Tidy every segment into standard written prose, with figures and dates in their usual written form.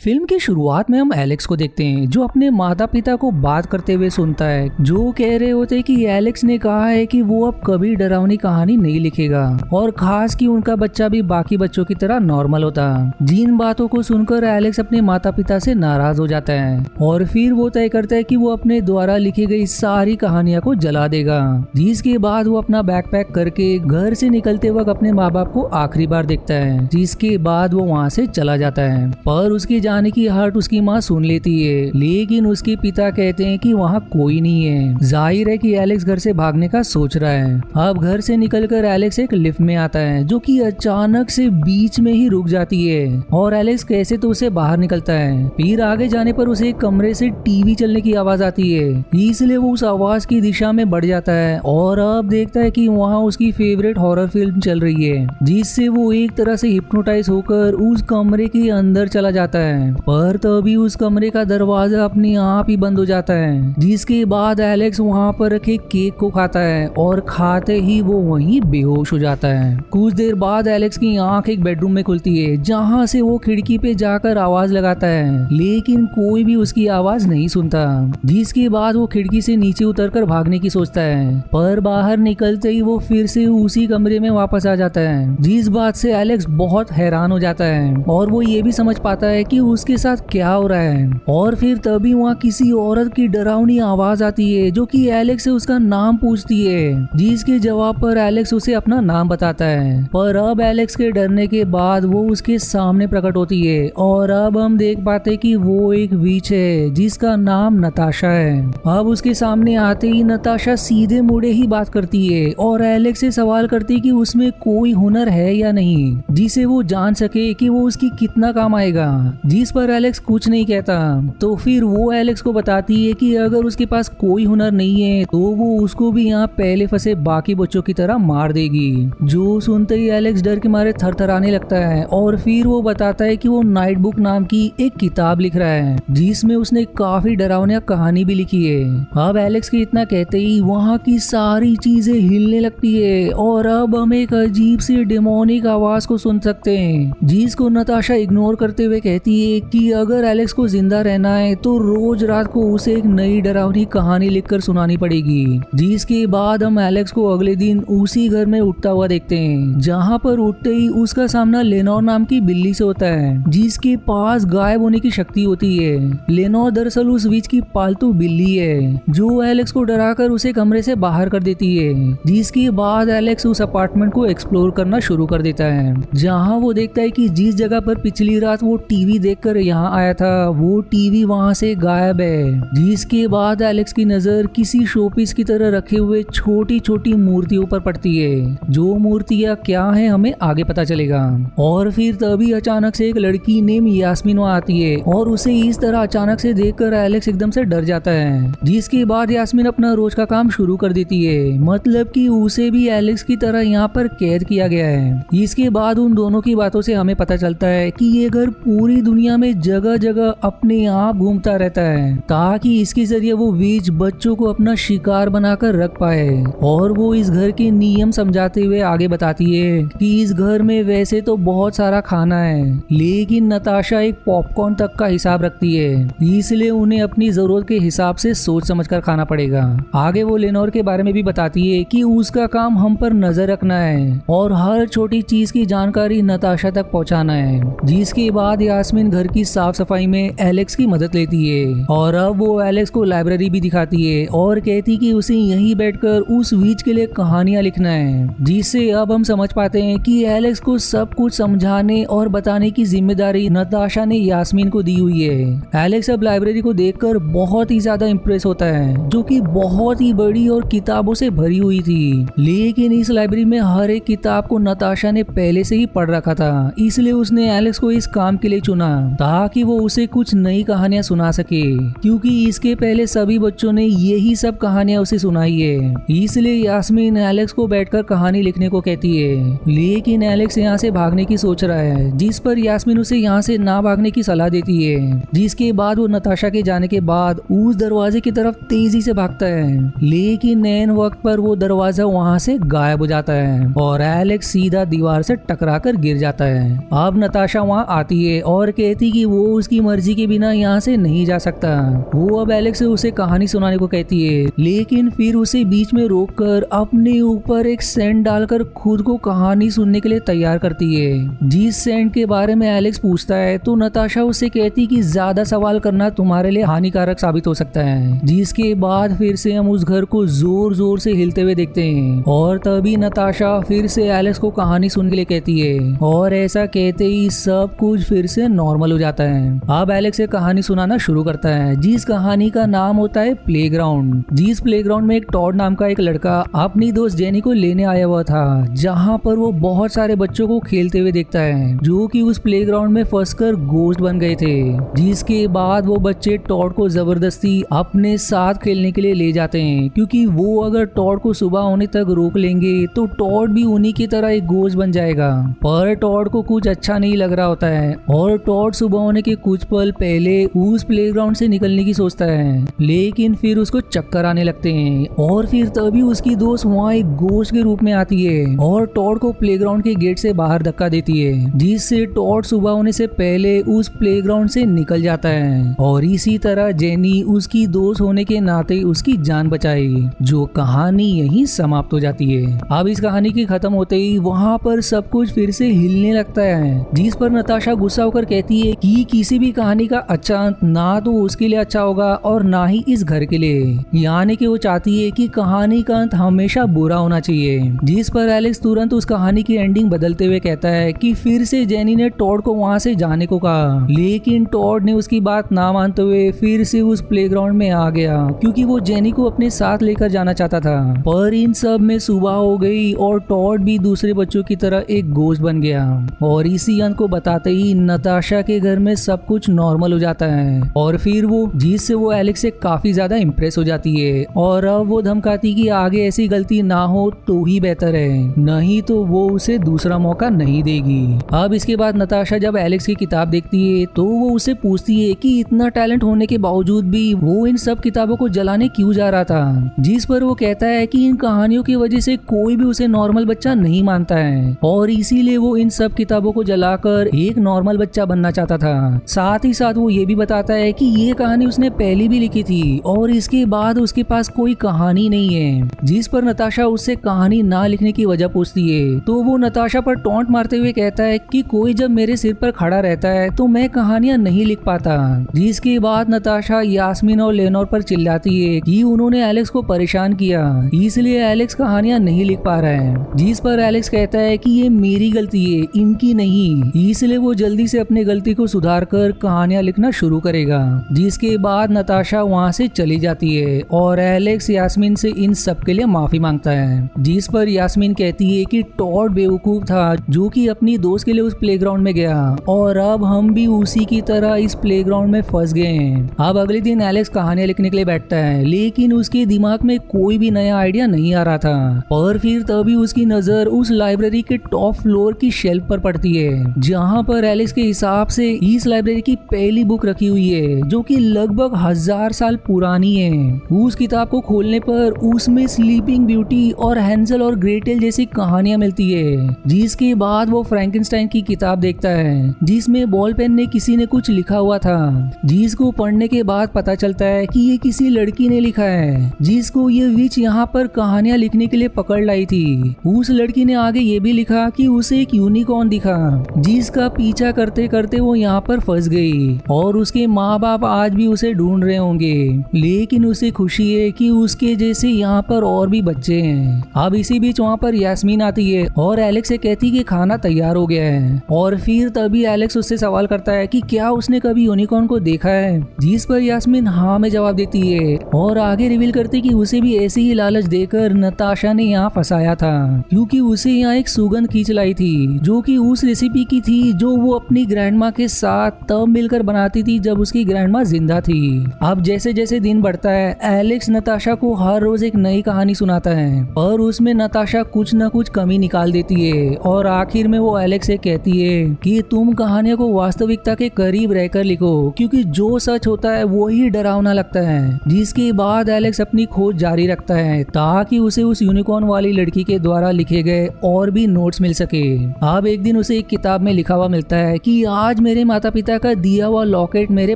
Film की शुरुआत में हम एलेक्स को देखते हैं जो अपने माता पिता को बात करते हुए सुनता है, जो कह रहे होते हैं कि एलेक्स ने कहा है कि वो अब कभी डरावनी कहानी नहीं लिखेगा और खास कि उनका बच्चा भी बाकी बच्चों की तरह नॉर्मल होता। जिन बातों को सुनकर एलेक्स अपने माता पिता से नाराज हो जाता है और फिर वो तय करता है कि वो अपने द्वारा लिखी गई सारी कहानियां को जला देगा। जिसके बाद वो अपना बैकपैक करके घर से निकलते वक्त अपने माँ बाप को आखिरी बार देखता है, जिसके बाद वो वहाँ से चला जाता है। पर उसकी जाने की हर्ट उसकी माँ सुन लेती है, लेकिन उसके पिता कहते हैं कि वहाँ कोई नहीं है। जाहिर है कि एलेक्स घर से भागने का सोच रहा है। अब घर से निकलकर एलेक्स एक लिफ्ट में आता है जो कि अचानक से बीच में ही रुक जाती है और एलेक्स कैसे तो उसे बाहर निकलता है। फिर आगे जाने पर उसे एक कमरे से टीवी चलने की आवाज आती है, इसलिए वो उस आवाज की दिशा में बढ़ जाता है और अब देखता है कि वहाँ उसकी फेवरेट हॉरर फिल्म चल रही है, जिससे वो एक तरह से हिप्नोटाइज होकर उस कमरे के अंदर चला जाता है। पर तभी उस कमरे का दरवाजा अपने आप ही बंद हो जाता है, जिसके बाद एलेक्स वहाँ पर रखे केक को खाता है और खाते ही वो वहीं बेहोश हो जाता है। कुछ देर बाद एलेक्स की आंख एक बेडरूम में खुलती है, जहाँ से वो खिड़की पे जाकर आवाज लगाता है, लेकिन कोई भी उसकी आवाज नहीं सुनता। जिसके बाद वो खिड़की से नीचे उतरकर भागने की सोचता है, पर बाहर निकलते ही वो फिर से उसी कमरे में वापस आ जाता है। जिस बात से एलेक्स बहुत हैरान हो जाता है और वो ये भी समझ पाता है कि उसके साथ क्या हो रहा है। और फिर तभी वहाँ किसी औरत की डरावनी आवाज आती है जो कि एलेक्स से उसका नाम पूछती है, जिसके जवाब पर एलेक्स उसे अपना नाम बताता है। पर अब एलेक्स के डरने के बाद वो उसके सामने प्रकट होती है और अब हम देख पाते कि वो एक विच है जिसका नाम नताशा है। अब उसके सामने आते ही नताशा सीधे मुड़े ही बात करती है और एलेक्स से सवाल करती है कि उसमें कोई हुनर है या नहीं, जिसे वो जान सके कि वो उसकी कितना काम आएगा। जिस पर एलेक्स कुछ नहीं कहता, तो फिर वो एलेक्स को बताती है कि अगर उसके पास कोई हुनर नहीं है तो वो उसको भी यहाँ पहले फंसे बाकी बच्चों की तरह मार देगी। जो सुनते ही एलेक्स डर के मारे थरथराने लगता है और फिर वो बताता है कि वो नाइट बुक नाम की एक किताब लिख रहा है, जिसमें उसने काफी डरावनी कहानी भी लिखी है। अब एलेक्स के इतना कहते ही वहाँ की सारी चीजें हिलने लगती है और अब हम एक अजीब सी डेमोनिक आवाज को सुन सकते हैं, जिसको नताशा इग्नोर करते हुए कहती है कि अगर एलेक्स को जिंदा रहना है तो रोज रात को उसे एक नई डरावनी कहानी लिखकर सुनानी पड़ेगी। जिसके बाद हम एलेक्स को अगले दिन उसी घर में उठता हुआ देखते हैं, जहाँ पर उठते ही उसका सामना लेनोर नाम की बिल्ली से होता है, जिसके पास गायब होने की शक्ति होती है। लेनोर दरअसल उस विच की पालतू बिल्ली है जो एलेक्स को डराकर उसे कमरे से बाहर कर देती है। जिसके बाद एलेक्स उस अपार्टमेंट को एक्सप्लोर करना शुरू कर देता है, जहाँ वो देखता है कि जिस जगह पर पिछली रात वो टीवी देखकर यहाँ आया था वो टीवी वहाँ से गायब है। जिसके बाद एलेक्स की नजर किसी शोपीस की तरह रखे हुए छोटी छोटी मूर्तियों पर पड़ती है, जो मूर्तियाँ क्या है हमें आगे पता चलेगा। और फिर तभी अचानक से एक लड़की नेम यास्मीन वहाँ आती है और उसे इस तरह अचानक से देखकर एलेक्स एकदम से डर जाता है। जिसके बाद यास्मीन अपना रोज का काम शुरू कर देती है, मतलब कि उसे भी एलेक्स की तरह यहाँ पर कैद किया गया है। इसके बाद उन दोनों की बातों से हमें पता चलता है कि ये घर पूरी दुनिया में जगह जगह अपने आप घूमता रहता है, ताकि इसके जरिए वो विच बच्चों को अपना शिकार बनाकर रख पाए। और वो इस घर के नियम समझाते हुए आगे बताती है कि इस घर में वैसे तो बहुत सारा खाना है, लेकिन नताशा एक पॉपकॉर्न तक का हिसाब रखती है, इसलिए उन्हें अपनी जरूरत के हिसाब से सोच समझकर खाना पड़ेगा। आगे वो लेनोर के बारे में भी बताती है कि उसका काम हम पर नजर रखना है और हर छोटी चीज की जानकारी नताशा तक पहुंचाना है। जिसके बाद यास्मीन घर की साफ सफाई में एलेक्स की मदद लेती है और अब वो एलेक्स को लाइब्रेरी भी दिखाती है और कहती कि उसे यहीं बैठकर उस विच के लिए कहानियां लिखना है। जिससे अब हम समझ पाते हैं कि एलेक्स को सब कुछ समझाने और बताने की जिम्मेदारी नताशा ने यास्मीन को दी हुई है। एलेक्स अब लाइब्रेरी को देखकर बहुत ही ज्यादा इंप्रेस होता है, जो कि बहुत ही बड़ी और किताबों से भरी हुई थी। लेकिन इस लाइब्रेरी में हर एक किताब को नताशा ने पहले से ही पढ़ रखा था, इसलिए उसने एलेक्स को इस काम के लिए चुना ताकि वो उसे कुछ नई कहानियां सुना सके, क्योंकि इसके पहले सभी बच्चों ने यही सब कहानियां उसे सुनाई है। इसलिए यास्मीन एलेक्स को बैठकर कहानी लिखने को कहती है, लेकिन एलेक्स यहाँ से भागने की सोच रहा है, जिस पर यास्मीन उसे यहाँ से ना भागने की सलाह देती है। जिसके बाद वो नताशा के जाने के बाद उस दरवाजे की तरफ तेजी से भागता है, लेकिन ऐन वक्त पर वो दरवाजा वहाँ से गायब हो जाता है और एलेक्स सीधा दीवार से टकराकर गिर जाता है। अब नताशा वहाँ आती है और कहती कहती कि वो उसकी मर्जी के बिना यहाँ से नहीं जा सकता। वो अब एलेक्स उसे कहानी सुनाने को कहती है, लेकिन फिर उसे बीच में रोककर अपने ऊपर एक सेंट डालकर खुद को कहानी सुनने के लिए तैयार करती है। जिस सेंट के बारे में एलेक्स पूछता है तो नताशा उससे कहती कि ज्यादा सवाल करना तुम्हारे लिए हानिकारक साबित हो सकता है। जिसके बाद फिर से हम उस घर को जोर जोर से हिलते हुए देखते हैं और तभी नताशा फिर से एलेक्स को कहानी सुनने के लिए कहती है और ऐसा कहते ही सब कुछ फिर से नॉर्मल हो जाता है। अब एलेक्स से कहानी सुनाना शुरू करता है, जिस कहानी का नाम होता है प्लेग्राउंड। जिस प्लेग्राउंड में एक टॉड नाम का एक लड़का अपनी दोस्त जेनी को लेने आया हुआ था, जहाँ पर वो बहुत सारे बच्चों को खेलते हुए देखता है जो कि उस प्लेग्राउंड में फंसकर गोश्त बन गए थे। जिसके बाद वो बच्चे टॉड को जबरदस्ती अपने साथ खेलने के लिए ले जाते हैं, क्योंकि वो अगर टॉड को सुबह होने तक रोक लेंगे तो टॉड भी उन्हीं की तरह एक गोश्त बन जाएगा। पर टॉड को कुछ अच्छा नहीं लग रहा होता है और टॉड सुबह होने के कुछ पल पहले उस प्लेग्राउंड से निकलने की सोचता है, लेकिन फिर उसको चक्कर आने लगते हैं और फिर तभी उसकी दोस्त वहाँ एक गोश्त के रूप में आती है और टॉड को प्लेग्राउंड के गेट से बाहर धक्का देती है, जिससे टॉड सुबह होने से पहले उस प्लेग्राउंड से निकल जाता है। और इसी तरह जेनी उसकी दोस्त होने के नाते उसकी जान बचाई। जो कहानी यहीं समाप्त हो जाती है। अब इस कहानी के खत्म होते ही वहाँ पर सब कुछ फिर से हिलने लगता है, जिस पर नताशा गुस्सा होकर कहती है कि किसी भी कहानी का अच्छा अंत ना तो उसके लिए अच्छा होगा और ना ही इस घर के लिए। यानी कि वो चाहती है कि कहानी का अंत हमेशा बुरा होना चाहिए। जिस पर एलेक्स तुरंत उस कहानी की एंडिंग बदलते हुए कहता है कि फिर से जेनी ने टॉड को वहाँ से जाने को कहा, लेकिन टॉड ने उसकी बात ना मानते हुए फिर से उस प्लेग्राउंड में आ गया, क्योंकि वो जेनी को अपने साथ लेकर जाना चाहता था। पर इन सब में सुबह हो गई और टॉड भी दूसरे बच्चों की तरह एक गोश्त बन गया। और इसी अंत को बताते ही नताशा के घर में सब कुछ नॉर्मल हो जाता है और फिर जिससे वो एलेक्स से काफी ज्यादा इम्प्रेस हो जाती है और अब वो धमकाती कि आगे ऐसी गलती ना हो तो ही बेहतर है, नहीं तो वो उसे दूसरा मौका नहीं देगी। अब इसके बाद नताशा जब एलेक्स की किताब देखती है तो वो उससे पूछती है कि इतना टैलेंट होने के बावजूद भी वो इन सब किताबों को जलाने क्यों जा रहा था। जिस पर वो कहता है कि इन कहानियों की वजह से कोई भी उसे नॉर्मल बच्चा नहीं मानता है और इसीलिए वो इन सब किताबों को जलाकर एक नॉर्मल बच्चा बनना चाहता था। साथ ही साथ वो ये भी बताता है कि ये कहानी उसने पहले भी लिखी थी और इसके बाद उसके पास कोई कहानी नहीं है। जिस पर नताशा उससे कहानी ना लिखने की वजह पूछती है तो वो नताशा पर टॉन्ट मारते हुए कहता है कि कोई जब मेरे सिर पर खड़ा रहता है तो मैं कहानियां नहीं लिख पाता। जिसके बाद नताशा यास्मीन और लेनोर पर चिल्लाती है कि उन्होंने एलेक्स को परेशान किया, इसलिए एलेक्स कहानियां नहीं लिख पा रहा है। जिस पर एलेक्स कहता है कि ये मेरी गलती है, इनकी नहीं, इसलिए वो जल्दी से अपनी गलती को सुधार कर कहानियां लिखना शुरू करेगा। जिसके बाद नताशा वहाँ से चली जाती है और एलेक्स यास्मीन से इन सब के लिए माफी मांगता है। जिस पर यास्मीन कहती है कि टॉड बेवकूफ था जो कि अपनी दोस्त के लिए उस प्लेग्राउंड में गया और अब हम भी उसी की तरह इस प्लेग्राउंड में फंस गए हैं। अब अगले दिन एलेक्स कहानियां लिखने के लिए बैठता है, लेकिन उसके दिमाग में कोई भी नया आइडिया नहीं आ रहा था। और फिर तभी उसकी नजर उस लाइब्रेरी के टॉप फ्लोर की शेल्फ पर पड़ती है, जहाँ पर एलेक्स के हिसाब से इस लाइब्रेरी की पहली बुक रखी हुई है जो कि लगभग 1000 साल पुरानी है। उस किताब को खोलने पर उसमें स्लीपिंग ब्यूटी और हैंजल और ग्रेटेल जैसी कहानियां मिलती है। जिसके बाद वो फ्रैंकेनस्टाइन की किताब देखता है जिसमें बॉल पेन ने किसी ने कुछ लिखा हुआ था, जिसको पढ़ने के बाद पता चलता है कि ये किसी लड़की ने लिखा है जिसको ये विच यहाँ पर कहानियां लिखने के लिए पकड़ लाई थी। उस लड़की ने आगे ये भी लिखा कि उसे एक यूनिकॉर्न दिखा जिसका पीछा करते करते वो यहाँ पर फंस गई और उसके माँ बाप आज भी उसे ढूंढ रहे होंगे, लेकिन उसे खुशी है कि उसके जैसे यहाँ पर और भी बच्चे हैं। अब इसी बीच वहाँ पर यास्मीन आती है और एलेक्स से कहती कि खाना तैयार हो गया है और फिर तभी एलेक्स उससे सवाल करता है कि क्या उसने कभी यूनिकॉर्न को देखा है। जिस पर यास्मीन हाँ में जवाब देती है और आगे रिवील करती कि उसे भी ऐसी ही लालच देकर नताशा ने यहाँ फंसाया था, क्योंकि उसे यहाँ एक सुगंध खींच लाई थी जो कि उस रेसिपी की थी जो वो अपनी ग्रैंडमा के साथ तब मिलकर बनाती थी जब उसकी ग्रैंडमा जिंदा थी। अब जैसे जैसे दिन बढ़ता है एलेक्स नताशा को हर रोज एक नई कहानी सुनाता है और उसमें नताशा कुछ न कुछ कमी निकाल देती है और आखिर में वो एलेक्स से कहती है कि तुम कहानियों को वास्तविकता के करीब रहकर लिखो, क्योंकि जो सच होता है वो ही डरावना लगता है। जिसके बाद एलेक्स अपनी खोज जारी रखता है ताकि उसे उस यूनिकॉर्न वाली लड़की के द्वारा लिखे गए और भी नोट्स मिल सके। अब एक दिन उसे एक किताब में लिखा हुआ मिलता है कि आज आज मेरे माता पिता का दिया हुआ लॉकेट मेरे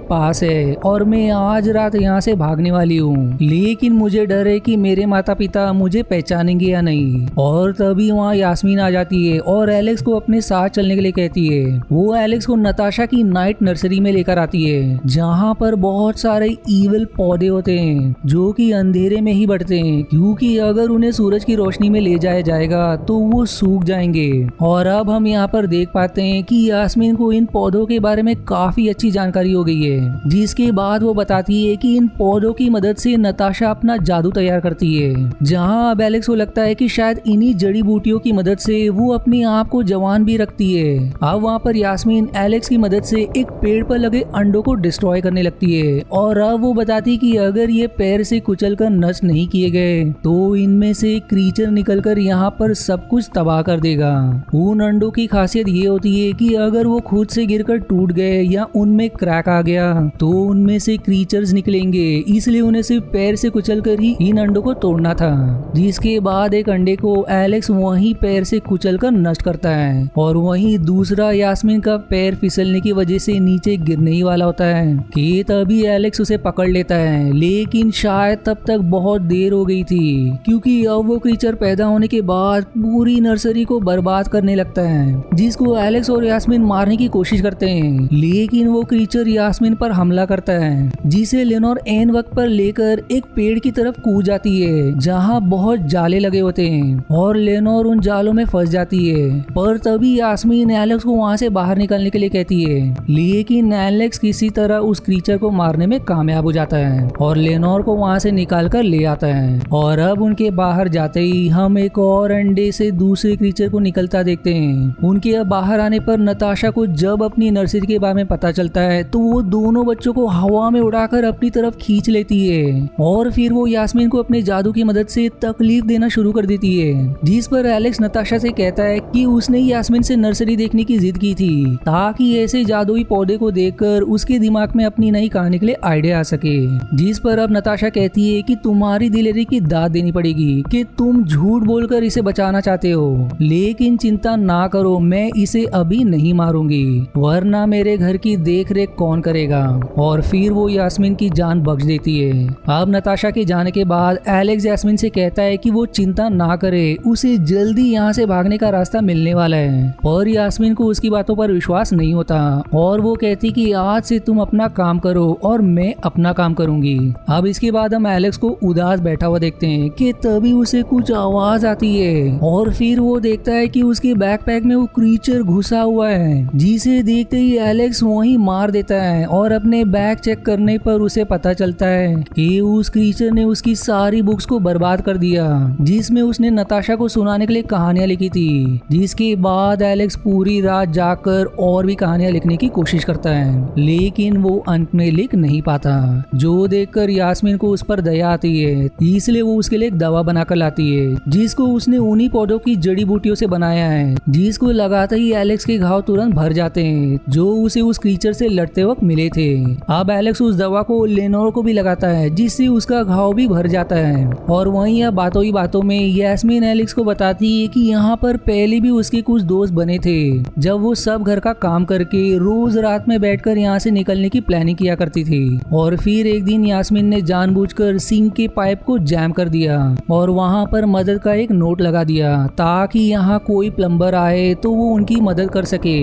पास है और मैं आज रात यहाँ से भागने वाली हूँ, लेकिन मुझे डर है कि मेरे माता पिता मुझे पहचानेंगे या नहीं। और तभी वहाँ यास्मीन आ जाती है और एलेक्स को अपने साथ चलने के लिए कहती है। वो एलेक्स को नताशा की नाइट नर्सरी में लेकर आती है, जहाँ पर बहुत सारे ईविल पौधे होते हैं जो कि अंधेरे में ही बढ़ते हैं, क्योंकि अगर उन्हें सूरज की रोशनी में ले जाया जाएगा तो वो सूख जाएंगे। और अब हम यहाँ पर देख पाते हैं कि यास्मीन को इन पौधों के बारे में काफी अच्छी जानकारी हो गई है, जिसके बाद वो बताती है कि इन पौधों की मदद से नताशा अपना जादू तैयार करती है। जहाँ अब एलेक्स को लगता है कि शायद इन्हीं जड़ी बूटियों की मदद से वो अपने आप को जवान भी रखती है। अब वहाँ पर यास्मीन एलेक्स की मदद से एक पेड़ पर लगे अंडों को डिस्ट्रॉय करने लगती है और अब वो बताती कि अगर ये पैर से कुचलकर नष्ट नहीं किए गए तो इनमें से एक क्रीचर निकलकर यहाँ पर सब कुछ तबाह कर देगा। उन अंडों की खासियत ये होती है कि अगर वो खुद से गिरकर टूट गए या उनमें क्रैक आ गया तो उनमें से क्रीचर्स निकलेंगे, इसलिए उन्हें सिर्फ पैर से कुचलकर ही इन अंडों को तोड़ना था। जिसके बाद एक अंडे को एलेक्स वहीं पैर से कुचलकर नष्ट करता है और वहीं दूसरा यास्मीन का पैर फिसलने की वजह से नीचे गिरने ही वाला होता है कि तभी एलेक्स उसे पकड़ लेता है, लेकिन शायद तब तक बहुत देर हो गई थी, क्योंकि अब वो क्रीचर पैदा होने के बाद पूरी नर्सरी को बर्बाद करने लगता है, जिसको एलेक्स और यास्मीन मारने की कोशिश करते हैं। लेकिन वो क्रीचर यास्मीन पर हमला करता है, जिसे लेनोर एन वक्त पर लेकर एक पेड़ की तरफ कूद जाती है, जहाँ बहुत जाले लगे होते हैं और लेनोर उन जालों में फंस जाती है। पर तभी यास्मीन एलेक्स को वहाँ से बाहर निकलने के लिए कहती है, लेकिन एलेक्स किसी तरह उस क्रीचर को मारने में कामयाब हो जाता है और लेनोर को वहाँ से निकाल कर ले आता है। और अब उनके बाहर जाते ही हम एक और अंडे से दूसरे क्रीचर को निकलता देखते हैं। उनके अब बाहर आने पर नताशा को जब अपनी नर्सरी के बारे में पता चलता है तो वो दोनों बच्चों को हवा में उड़ाकर अपनी तरफ खींच लेती है और फिर वो यास्मीन को अपने जादू की मदद से तकलीफ देना शुरू कर देती है। जिस पर एलेक्स नताशा से कहता है कि उसने यास्मीन से नर्सरी देखने की जिद की थी ताकि ऐसे जादुई पौधे को देखकर उसके दिमाग में अपनी नई कहानी के लिए आइडिया आ सके। जिस पर अब नताशा कहती है कि तुम्हारी दिलेरी की दाद देनी पड़ेगी कि तुम झूठ बोलकर इसे बचाना चाहते हो, लेकिन चिंता ना करो, मैं इसे अभी नहीं मारूंगी, वरना मेरे घर की देख रेख कौन करेगा। और फिर वो यास्मीन की जान बख्श देती है। अब नताशा के जाने के बाद एलेक्स यास्मीन से कहता है कि वो चिंता ना करे, उसे जल्दी यहाँ से भागने का रास्ता मिलने वाला है। पर यास्मीन को उसकी बातों पर विश्वास नहीं होता और वो कहती कि आज से तुम अपना काम करो और मैं अपना काम करूंगी। अब इसके बाद हम एलेक्स को उदास बैठा हुआ देखते हैं कि तभी उसे कुछ आवाज आती है और फिर वो देखता है कि उसके बैकपैक में वो क्रीचर घुसा हुआ है, जिसे देखते ही एलेक्स वहीं मार देता है और अपने बैग चेक करने पर उसे पता चलता है कि उस क्रीचर ने उसकी सारी बुक्स को बर्बाद कर दिया, जिसमें उसने नताशा को सुनाने के लिए कहानियां लिखी थी। जिसके बाद एलेक्स पूरी रात जाकर और भी कहानियां लिखने की कोशिश करता है, लेकिन वो अंत में लिख नहीं पाता, जो देखकर यास्मीन को उस पर दया आती है, इसलिए वो उसके लिए एक दवा बनाकर लाती है, जिसको उसने उन्हीं पौधों की जड़ी बूटियों से बनाया है, जिसको लगाते ही एलेक्स के घाव तुरंत भर जाते हैं, जो उसे उस क्रीचर से लड़ते वक्त मिले थे। अब एलेक्स उस दवा को लेनोर को भी लगाता है, जिससे उसका घाव भी भर जाता है। और वहीं अब बातों ही बातों में यास्मीन एलेक्स को बताती है कि यहाँ पर पहले भी उसके कुछ दोस्त बने थे, जब वो सब घर का काम करके रोज रात में बैठकर यहाँ से निकलने की प्लानिंग किया करती थी। और फिर एक दिन यास्मीन ने जानबूझकर सिंक के पाइप को जैम कर दिया और वहाँ पर मदद का एक नोट लगा दिया ताकि यहाँ कोई प्लम्बर आए तो वो उनकी मदद कर सके।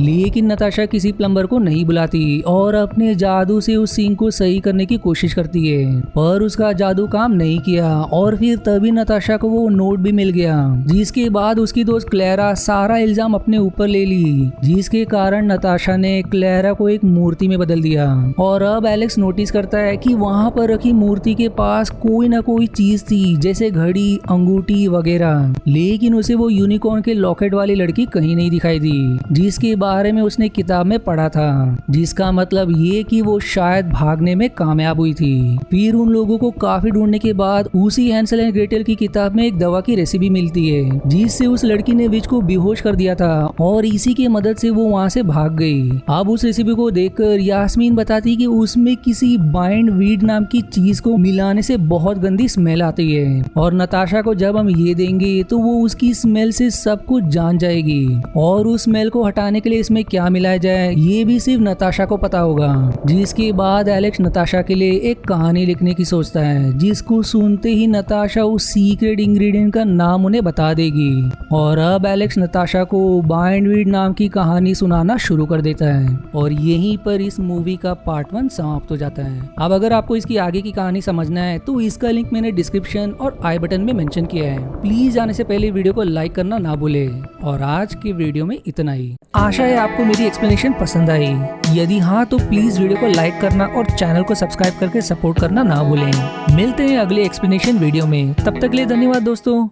लेकिन नताशा किसी प्लम्बर को नहीं बुलाती और अपने जादू से उस सिंक को सही करने की कोशिश करती है, पर उसका जादू काम नहीं किया। और फिर तभी नताशा को वो नोट भी मिल गया, जिसके बाद उसकी दोस्त क्लेरा सारा इल्जाम अपने ऊपर ले ली, जिसके कारण नताशा ने क्लेरा को एक मूर्ति में बदल दिया। और अब एलेक्स नोटिस करता है कि वहाँ पर रखी मूर्ति के पास कोई ना कोई चीज थी, जैसे घड़ी, अंगूठी वगैरह, लेकिन उसे वो यूनिकॉर्न के लॉकेट वाली लड़की कहीं नहीं दिखाई दी, जिसके बारे में उसने किताब में पढ़ा था, जिसका मतलब ये कि वो शायद भागने में कामयाब हुई थी। फिर उन लोगों को काफी ढूंढने के बाद उसी हैंसेल एंड ग्रेटेल की किताब में एक दवा की रेसिपी मिलती है, जिससे उस लड़की ने विच को बेहोश कर दिया था और इसी की मदद से वो वहाँ से भाग गई। अब उस रेसिपी को देखकर यास्मीन बताती कि उसमें किसी बाइंड वीड नाम की चीज को मिलाने से बहुत गंदी स्मेल आती है और नताशा को जब हम ये देंगे तो वो उसकी स्मेल से सब कुछ जान जाएगी। और उस स्मेल को हटाने के लिए इसमें क्या मिलाया जाए ये भी सिर्फ नताशा को पता होगा। जिसके बाद एलेक्स नताशा के लिए एक कहानी लिखने की सोचता है, जिसको सुनते ही नताशा उस सीक्रेट इंग्रेडिएंट का नाम उन्हें बता देगी। और अब एलेक्स नताशा को बाइंडवीड नाम की कहानी सुनाना शुरू कर देता है और यहीं पर इस मूवी का पार्ट 1 समाप्त हो जाता है। अब अगर आपको इसकी आगे की कहानी समझना है तो इसका लिंक मैंने डिस्क्रिप्शन और आई बटन में मेंशन किया है। प्लीज जाने से पहले वीडियो को लाइक करना ना भूले। और आज की वीडियो में इतना ही। आशा है आपको मेरी एक्सप्लेनेशन पसंद आई। यदि हाँ तो प्लीज वीडियो को लाइक करना और चैनल को सब्सक्राइब करके सपोर्ट करना ना भूलें। मिलते हैं अगले एक्सप्लेनेशन वीडियो में, तब तक के लिए धन्यवाद दोस्तों।